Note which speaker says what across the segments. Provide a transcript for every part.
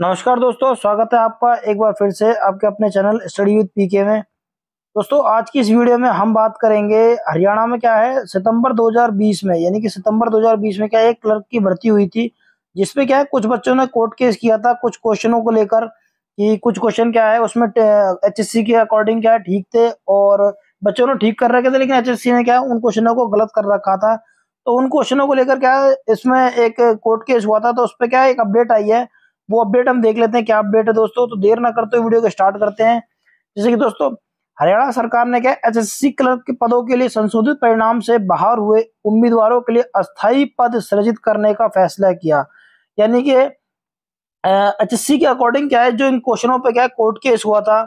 Speaker 1: नमस्कार दोस्तों, स्वागत है आपका एक बार फिर से आपके अपने चैनल स्टडी विद पीके में। दोस्तों, आज की इस वीडियो में हम बात करेंगे हरियाणा में क्या है सितंबर 2020 में, यानी कि सितंबर 2020 में क्या एक क्लर्क की भर्ती हुई थी, जिसमें क्या है कुछ बच्चों ने कोर्ट केस किया था कुछ क्वेश्चनों को लेकर कि कुछ क्वेश्चन क्या है उसमें एचएससी के अकॉर्डिंग क्या है ठीक थे और बच्चों ने ठीक कर रखे थे, लेकिन एचएससी ने क्या है उन क्वेश्चनों को गलत कर रखा था। तो उन क्वेश्चनों को लेकर क्या है इसमें एक कोर्ट केस हुआ था, तो उस पर क्या है एक अपडेट आई है। वो अपडेट हम देख लेते हैं क्या अपडेट है दोस्तों। तो देर ना करते हुए वीडियो को स्टार्ट करते हैं। जैसे कि दोस्तों, हरियाणा सरकार ने क्या एचएससी क्लर्क के पदों के लिए संशोधित परिणाम से बाहर हुए उम्मीदवारों के लिए अस्थायी पद सृजित करने का फैसला किया। यानी कि एचएससी के अकॉर्डिंग क्या है जो इन क्वेश्चनों पे क्या है कोर्ट केस हुआ था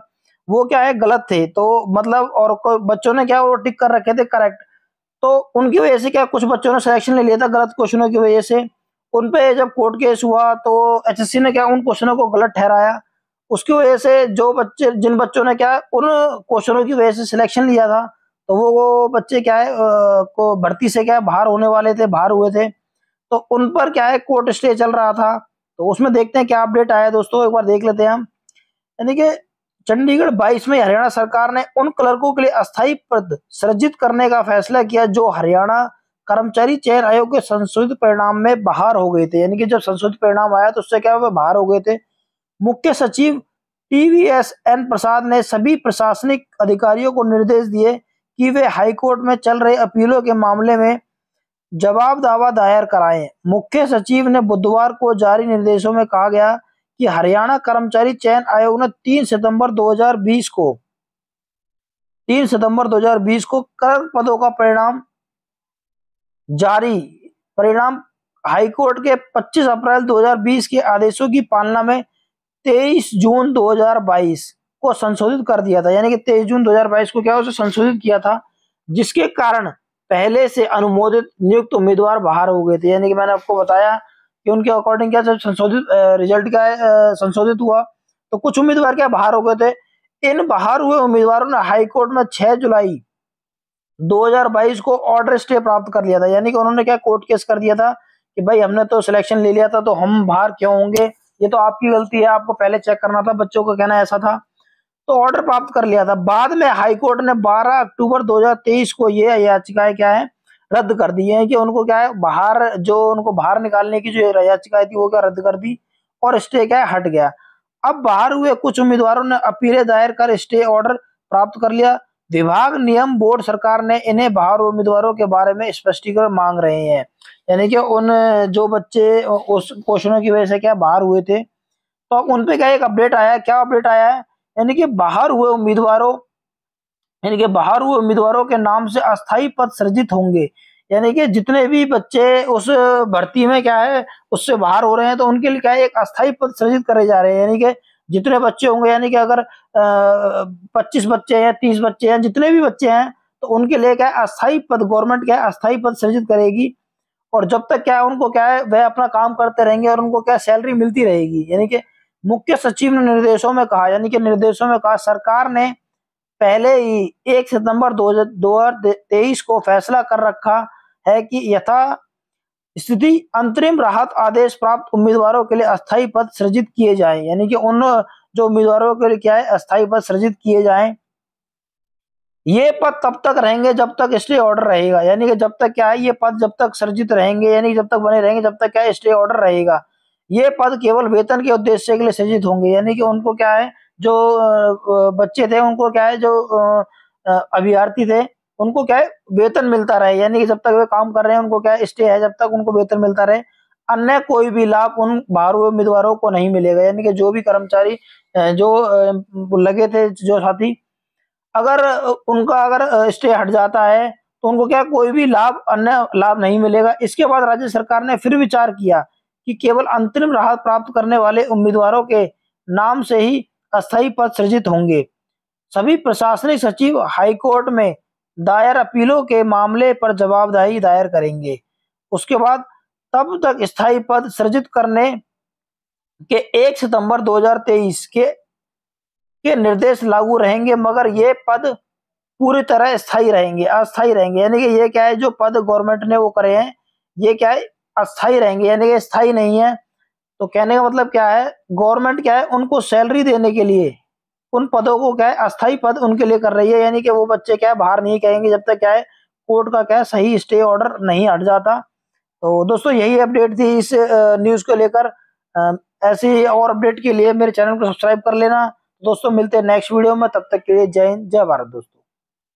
Speaker 1: वो क्या है गलत थे, तो मतलब और बच्चों ने क्या वो टिक कर रखे थे करेक्ट, तो उनकी वजह से क्या कुछ बच्चों ने सिलेक्शन ले लिया था गलत क्वेश्चनों की वजह से। उन पे जब कोर्ट केस हुआ तो एचएससी ने क्या उन क्वेश्चनों को गलत ठहराया। उसकी वजह से जो बच्चे जिन बच्चों ने क्या उन क्वेश्चनों की वजह से सिलेक्शन लिया था, तो वो बच्चे क्या है को भर्ती से क्या बाहर होने वाले थे, बाहर हुए थे। तो उन पर क्या है कोर्ट स्टे चल रहा था। तो उसमें देखते हैं क्या अपडेट आया दोस्तों, एक बार देख लेते हैं हम। यानी कि चंडीगढ़ 22 में हरियाणा सरकार ने उन क्लर्कों के लिए अस्थायी पद सृजित करने का फैसला किया जो हरियाणा कर्मचारी चयन आयोग के संशोधित परिणाम में बाहर हो गए थे। यानी कि जब संशोधित परिणाम आया तो उससे क्या वे बाहर हो गए थे। मुख्य सचिव टीवीएस एन प्रसाद ने सभी प्रशासनिक अधिकारियों को निर्देश दिए कि वे हाईकोर्ट में चल रहे अपीलों के मामले में जवाब दावा दायर कराएं। मुख्य सचिव ने बुधवार को जारी निर्देशों में कहा गया कि हरियाणा कर्मचारी चयन आयोग ने 3 सितंबर 2020 को क्लर्क पदों का परिणाम हाईकोर्ट के 25 अप्रैल 2020 के आदेशों की पालना में 23 जून 2022 को संशोधित कर दिया था। यानी कि 23 जून 2022 को क्या उसे संशोधित किया था, जिसके कारण पहले से अनुमोदित नियुक्त उम्मीदवार बाहर हो गए थे। यानी कि मैंने आपको बताया कि उनके अकॉर्डिंग क्या जब संशोधित रिजल्ट का संशोधित हुआ तो कुछ उम्मीदवार क्या बाहर हो गए थे। इन बाहर हुए उम्मीदवारों ने हाईकोर्ट में 6 जुलाई 2022 को ऑर्डर स्टे प्राप्त कर लिया था। यानी कि उन्होंने क्या कोर्ट केस कर दिया था कि भाई हमने तो सिलेक्शन ले लिया था तो हम बाहर क्यों होंगे, ये तो आपकी गलती है, आपको पहले चेक करना था, बच्चों का कहना ऐसा था। तो ऑर्डर प्राप्त कर लिया था। बाद में हाईकोर्ट ने 12 अक्टूबर 2023 को ये याचिकाएं क्या है रद्द कर दी है कि उनको क्या है उनको बाहर निकालने की जो याचिकाएं थी वो क्या रद्द कर दी और स्टे क्या है हट गया। अब बाहर हुए कुछ उम्मीदवारों ने अपीलें दायर कर स्टे ऑर्डर प्राप्त कर लिया। विभाग नियम बोर्ड सरकार ने इन्हें बाहर उम्मीदवारों के बारे में स्पष्टीकरण मांग रहे हैं। यानी कि उन जो बच्चे उस क्वेश्चनों की वजह से क्या बाहर हुए थे तो अब उन पे क्या एक अपडेट आया है। क्या अपडेट आया है? यानी कि बाहर हुए उम्मीदवारों के नाम से अस्थायी पद सृजित होंगे। यानी कि जितने भी बच्चे उस भर्ती में क्या है उससे बाहर हो रहे हैं तो उनके लिए क्या है एक अस्थायी पद सृजित करे जा रहे हैं। यानी कि जितने बच्चे होंगे, यानी कि अगर 25 बच्चे हैं, 30 बच्चे हैं, जितने भी बच्चे हैं तो उनके लिए क्या है अस्थायी पद, गवर्नमेंट क्या है अस्थायी पद सृजित करेगी। और जब तक क्या है उनको क्या है वह अपना काम करते रहेंगे और उनको क्या सैलरी मिलती रहेगी। यानी कि मुख्य सचिव ने निर्देशों में कहा सरकार ने पहले ही 1 सितंबर 2023 को फैसला कर रखा है कि यथा स्थिति अंतरिम राहत आदेश प्राप्त उम्मीदवारों के लिए अस्थायी पद सृजित किए जाएं। यानी कि उन जो उम्मीदवारों के लिए क्या है अस्थायी पद सृजित किए जाएं। ये पद तब तक रहेंगे जब तक स्टे ऑर्डर रहेगा। यानी कि जब तक क्या है ये पद जब तक सृजित रहेंगे, यानी जब तक बने रहेंगे जब तक क्या स्टे ऑर्डर रहेगा। ये पद केवल वेतन के उद्देश्य के लिए सृजित होंगे। यानी कि उनको क्या है जो बच्चे थे उनको क्या है जो अभ्यर्थी थे उनको क्या है वेतन मिलता रहे। यानी कि जब तक वे काम कर रहे हैं उनको क्या है स्टे है, जब तक उनको वेतन मिलता रहे। अन्य कोई भी लाभ उन बाहर हुए उम्मीदवारों को नहीं मिलेगा। यानी कि जो भी कर्मचारी जो लगे थे, जो साथी, अगर उनका अगर स्टे हट जाता है तो उनको क्या कोई भी अन्य लाभ नहीं मिलेगा। इसके बाद राज्य सरकार ने फिर विचार किया कि केवल अंतरिम राहत प्राप्त करने वाले उम्मीदवारों के नाम से ही अस्थायी पद सृजित होंगे। सभी प्रशासनिक सचिव हाईकोर्ट में दायर अपीलों के मामले पर जवाबदेही दायर करेंगे। उसके बाद तब तक स्थायी पद सृजित करने के 1 सितंबर 2023 के निर्देश लागू रहेंगे, मगर ये पद पूरी तरह स्थायी रहेंगे, अस्थायी रहेंगे। यानी कि ये क्या है जो पद गवर्नमेंट ने वो करे हैं ये क्या है अस्थायी रहेंगे, यानी कि स्थायी नहीं है। तो कहने का मतलब क्या है, गवर्नमेंट क्या है उनको सैलरी देने के लिए उन पदों को क्या है अस्थाई पद उनके लिए कर रही है, यानी कि वो बच्चे क्या है बाहर नहीं कहेंगे जब तक क्या है कोर्ट का क्या है सही स्टे ऑर्डर नहीं हट जाता। तो दोस्तों यही अपडेट थी इस न्यूज़ को लेकर। ऐसी और अपडेट के लिए मेरे चैनल को सब्सक्राइब कर लेना। दोस्तों मिलते हैं नेक्स्ट वीडियो में, तब तक के लिए जय हिंद जय भारत दोस्तों।